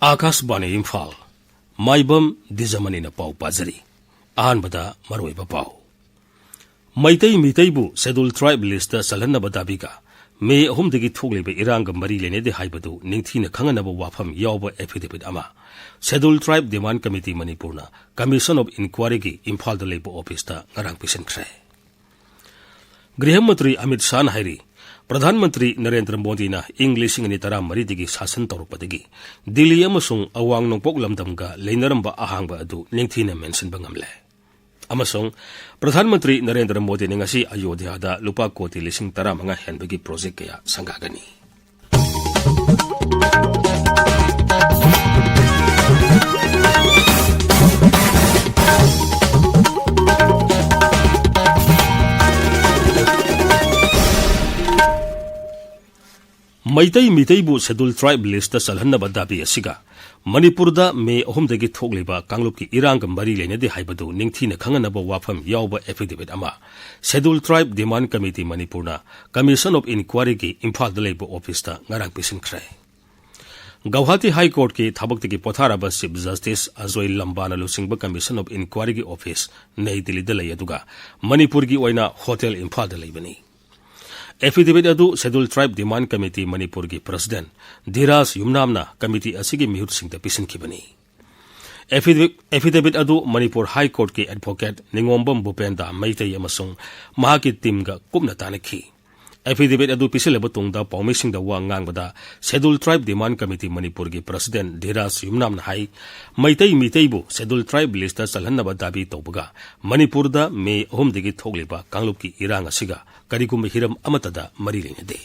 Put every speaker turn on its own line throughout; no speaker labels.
Akashbani Imphal, Maibam Dwijamani na pau pazari. Ahanbada maroiba pau. Maitai mitaibu scheduled tribe list salhanaba dabiga. May ahumdagi thugliba iranga mari lene de haibadu ningthina khanganaba wafam yawba affidavit ama. Scheduled Tribe Demand Committee Manipurna Commission of Inquiry gi Imphal da leiba office ta ngarang pisan khre. Griha Mantri Amit Shah hairi Pradhan Mantri Narendra Modi na English ngani tara mari digi sasan torukpadagi Delhi amasung awang nongpok lamdamga leinaramba ahangba adu ningthina mention bangamle. Amasung Pradhan Mantri Narendra Modi ngasi Ayodhya da lupa koti lising tara mga henbagi project kaya sanggagani. Maitai mitaibu scheduled tribe list salhanaba dabi asiga Manipurda May ahumdagi thogliba kanglupki irang mari lenede haibadu ningthina khanganaba wafam yawba affidavit ama Scheduled Tribe Demand Committee Manipurna Commission of Inquiry gi Imphal da leiba office ta ngarang pisin khre. Guwahati High Court ki thabaktagi potharaba Chief Justice Ajoy Lambana lusingba Commission of Inquiry gi office Nai Delhi da lei aduga Manipur gi oina Hotel Imphal da leibani. Affidavit adu Scheduled Tribe Demand Committee Manipur gi President Dhiras Yumnamna Committee asigi mihut singta pisin kibani. Affidavit adu Manipur High Court ki Advocate Ningombam Bupenda Maitai amasung mahaki team ga kupna tanaki. Affidavit adu pisilaba tungda paumising da wa ngangbada Scheduled Tribe Demand Committee Manipur gi President Dhiras Yumnamna hai Maitai mitaibu Scheduled Tribe list salhanaba dabi tawbaga Manipur da May ahumdagi thogliba kanglupki irang asiga Karigum hiram amatada mari lenede.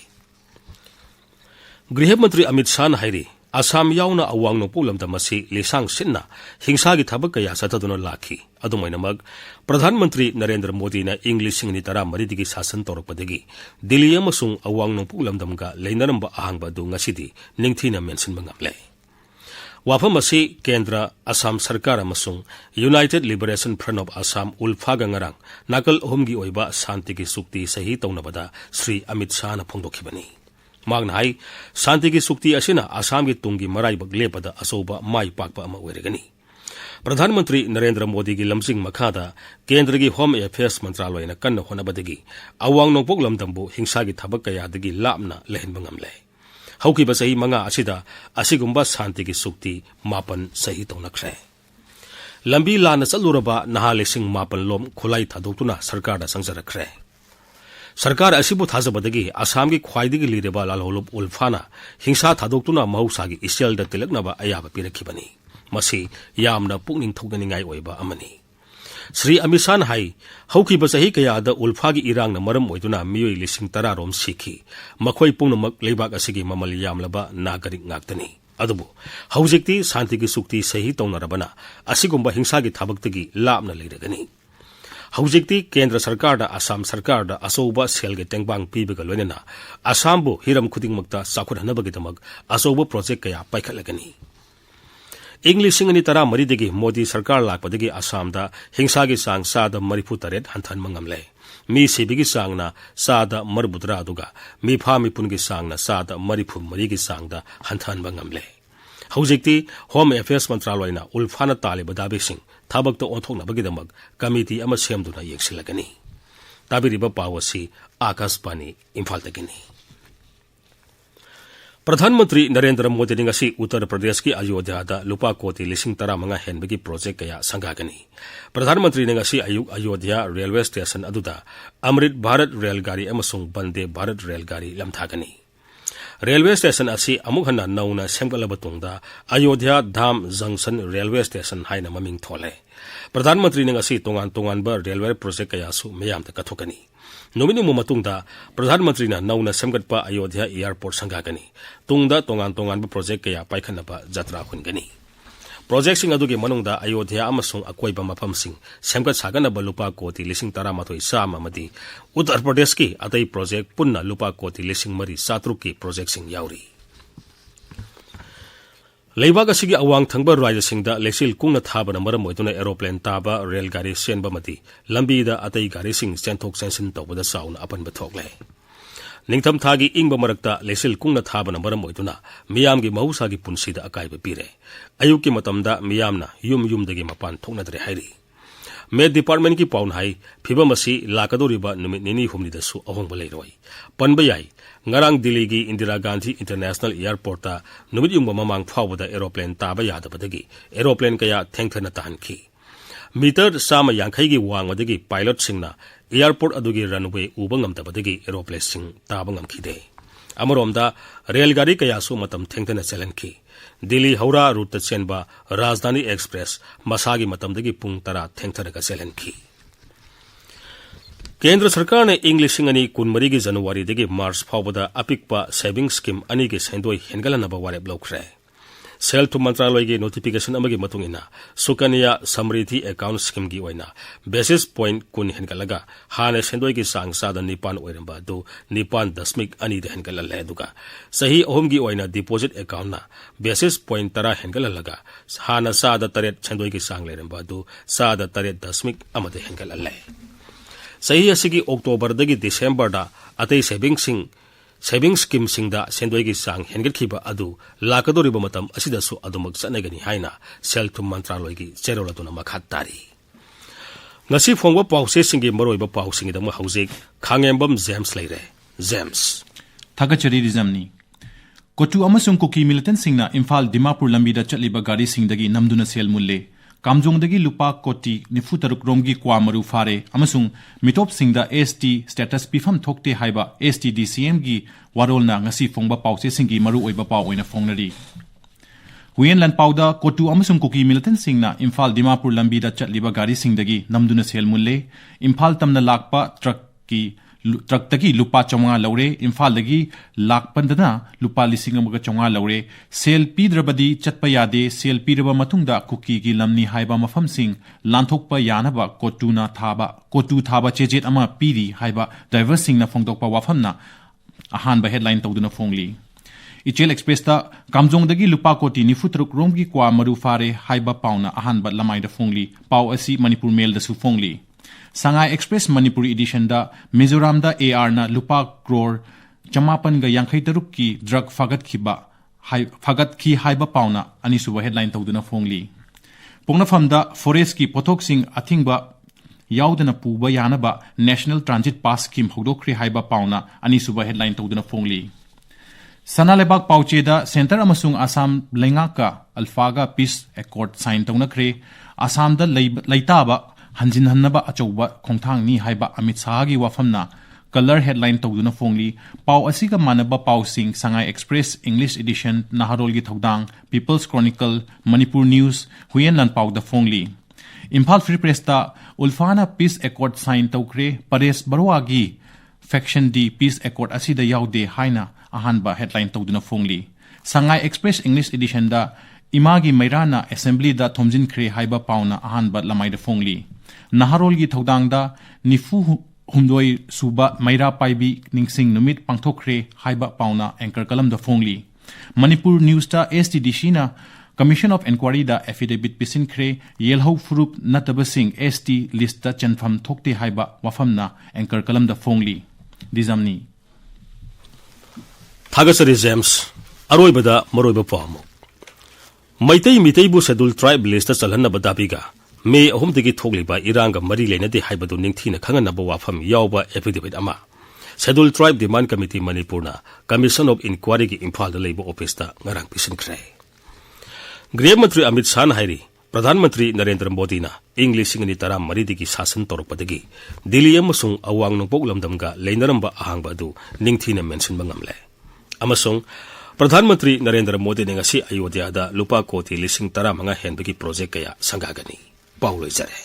Griha Mantri Amit Shah hairi Assam yauna awang no pulam tamasi lisang sinna hingsa gi thabak kaya sataduna lakhi adumainamag Pradhan Mantri Narendra Modi na English singni tara mari digi sasan torokpadagi Delhi amasung awang no pulam damga leinaramba ahangba du ngasidi ningthina mention bangamle. Wafam asi Kendra Assam Sarkar amasung United Liberation Front of Assam ulfaga ngarang nakal ahumgi oiba santigi sukti sahi tawnabada Sri Amit Shah na phongdokhibani. Magna hai santigi sukti asina Assam gi tungi maraibak lepada asoba mai pakpa ama oiregani. Pradhan Mantri Narendra Modi gi lamsing makhada Kendra gi Home Affairs Mantraloy na kanna honabadagi awang nongpok lamdambu hingsa gi thabak kaya dagi lapna lehen bangamle. Hauki ba sahi manga asida asigumba santigi sukti mapan sahi tawnakre. Lambi lana chaluraba naha lising mapan lom khulai thadoktuna sarkar da sangjarakre. Sarkar asibu thajabadagi Assam gi khwaidigi lireba lalholop ulfana hingsa thadoktuna mahusagi isial da tilaknaba ayaba pirakhibani. Masi yamna pukning thognaningai oiba amani. Sri Amit Shah hai hauki ba sahi kaya da ulfagi irang na maram oiduna miyoi lising tara rom sikhi makhoi pungnamak leibak asigi mamal yamlaba nagarik ngaktani. Adubu haujikti santigi sukti sahi tawnarabana asigumba hingsagi thabaktagi lapna leiragani. Haujikti Kendra Sarkar da Assam Sarkar da asoba selge tengbang pibiga loinena Assambu hiram khudingmakta sakhurhanabagidamag asoba project kaya paikhatlagani. English singani tara mari degi Modi Sarkar lakpadagi Assam da hingsagi sang sada marifu taret hanthan mangamle. Mi sibigi sang na sada marbudra aduga mi phami pungi sang na sada marifu marigi sang da hanthan mangamle. Haujikti Home Affairs Mantraloy na ulfana taliba dabi sing thabak to onthokna bagidamag committee ama semduna yeksilagani. Tabiriba pawasi Akashbani Imphal tagini. Pradhan Mantri Narendra Modi ngasi Uttar Pradesh ki Ayodhya da lupa koti lising tara mga henbagi project kaya sanggagani. Pradhan Mantri ngasi Ayodhya Railway Station aduda Amrit Bharat Rail Gari amasung Bande Bharat Rail Gari lamthagani. Railway Station asi amukhana nauna semgalaba tungda Ayodhya Dham Junction Railway Station haina maming thole. Pradhan Mantri ngasi tongan ba railway project kaya su mayam ta kathokani. Nomini mo matungda Pradhan Mantri na nauna semgatpa Ayodhya Airport sanggagani. Tungda tongan ba project kaya paikhanaba jatra khungani. Project sing adugi manungda Ayodhya amasung akoiba mafam sing semgat saganaba lupa koti lising tara mathoi sama madi Uttar Pradesh ki atai project punna lupa koti lising mari satruk ki project sing yauri. Leibak asigi awang thangba rajya singda leksil kungna thabana maram oiduna aeroplane taba rail gari senba mati lambi da atai gari sing senthok sensin tawbada sauna apan bathokle. निंगथम थागी इंग मरक्ता लेसिल कुंगना थाबना मरम ओइदुना मियामगी महौसागी पुनसीदा अकाइबा पीरे अयुक्की मतमदा मियामना yum युमदगी मपान थोकनद्रे हाइरी met department की pound high फिबम असी लाकदोरिबा नुमित निनी हुमनिदसु अहोंगबा लेरोय पनबा याई ngarang Delhi gi Indira Gandhi International Airport ta numit yung mamamang phawda aeroplane taba yadabadagi aeroplane kaya thengthana tahanki meter sama yankhai gi wangwadagi pilot singna airport adugi runway uba ngamtabadagi aeroplane sing taba ngamkhide amoromda rail gari kaya su matam thengthana chelanki Delhi Howrah route chenba Rajdhani Express masagi matamdagi pung tara thengthana chelanki केंद्र सरकार ने English सिंगनी कुनमरी की जनवरी देगी मार्च फावदा अपिकपा saving scheme अनि के सेंदोई हेनगलनबा वारेब लौख्रे cell to मंत्रालय की notification अमगी मतुंगिना Sukanya Samriddhi account scheme की ओइना बेसिस पॉइंट कुन हेनगलगा हाने सेंदोई की सांग सादा निपान ओइरंबा दो निपान दशमिक अनि दे हेनगलले दुगा सही अहोम की ओइना डिपॉजिट अकाउंट ना बेसिस पॉइंट तरा हेनगललगा हाना सादा तरेत सेंदोई की सांग लेरंबा दो सादा तरेत दशमिक अमदे हेनगलले सही असिगी अक्टोबर दगी दिसंबर दा अतै सेविंग स्कीम सिंगदा सेंदोई की सांग हेनगलखिबा अदु लाकदोरिबा मतम असिदसु अदुमक चनगनी हाइना सेल टू मंत्रालय की चेरोलतुना मखातारी ngasi phongwa pause singi maroiba pausingi dama hauzik khangembam James leire James
thagachari rizamni kotu amasung koki militant singna Imphal Dimapur lambi da chatliba gari singdagi namduna sel mulle kamjongdagi lupa koti nifutaruk romgi kwa maru fare amasung mitop singda ST status pifam thokte haiba STDCM gi warolna ngasi phongba pause singi maru oiba paw oina phongnari huyen lan pawda kotu amasung koki militant singna Imphal Dimapur lambi da chatliba gari singdagi namduna sel mulle Imphal tamna lakpa truck tagi lupa chonga laure Imphal dagi lakpandana lupa lising amaga chonga laure sel pidrabadi chatpa yade sel piraba matungda kuki gi lamni haiba mafam sing lanthokpa yanaba kotu thaba chejet ama piri haiba driver sing na phongdokpa wafamna ahanba headline tawduna phongli Ichel Express ta kamjong dagi lupa koti nifutruk romgi kwa maru fare haiba pauna ahanba lamai da phongli paw asi Manipur Mail da su phongli Sangai Express Manipuri edition da Mizoram da AR na lupa crore chamapan ga yankhai taruk ki drug fagat ki haiba pauna ani suba headline tawduna phongli pongna famda forest ki pothok sing athingba yaudana puba yanaba National Transit Pass scheme hodokri haiba pauna ani suba headline tawduna phongli Sanalebak pauche da center amasung Assam lengaka alfaga peace accord sign tawna kre Assam da laitaba hanjin hannaba achouba khongthang ni haiba Amit Shah gi wafamna color headline tawduna phongli paw asiga manaba paw sing Sangai Express English edition Naharol gi thodang People's Chronicle Manipur News huyen lan paw da phongli Imphal Free Press ta ulfana peace accord sign tawkre Pares Barwa gi faction D peace accord asida yaude haina ahanba headline tawduna phongli Sangai Express English edition da imagi mairana assembly da thomjin khre haiba pauna ahanba lamai da phongli Naharol gi thodang da nifu humdoi suba maira paibi ningsing numit pangthokre haiba pauna anchor kalam da phongli Manipur News ta STDC na Commission of Inquiry da affidavit pisin khre yelho furup nataba sing ST list ta chanfam thokte haiba wafamna anchor kalam da phongli dizamni
Thagasari James aroibada maroiba pamu Maitai mitai bu schedule tribe list ta chalhanna badabiga me ahum digi thogliba iranga mari leina de haibadu ningthina khangana ba wafam yawba affidavit ama schedule tribe demand committee Manipurna Commission of Inquiry ki Imphal da leibo office ta ngarang pisin khre Gृह मंत्री Amit Shah hairi प्रधानमंत्री नरेंद्र मोदी ना English सिंगनी तरा मरी दिगी शासन तोरपदगी दिल्ली अमसुंग अवांग नोंपोक लमदमगा लेनरंबा अहांगबा दु निंगथीना mention बंगमले अमसुंग प्रधानमंत्री नरेंद्र मोदी ने ngasi Ayodhya दा लुपा कोटी लिसिंग तरा मंगा हेनबगी प्रोजेक्ट कया संगागनी पाउलोय जरे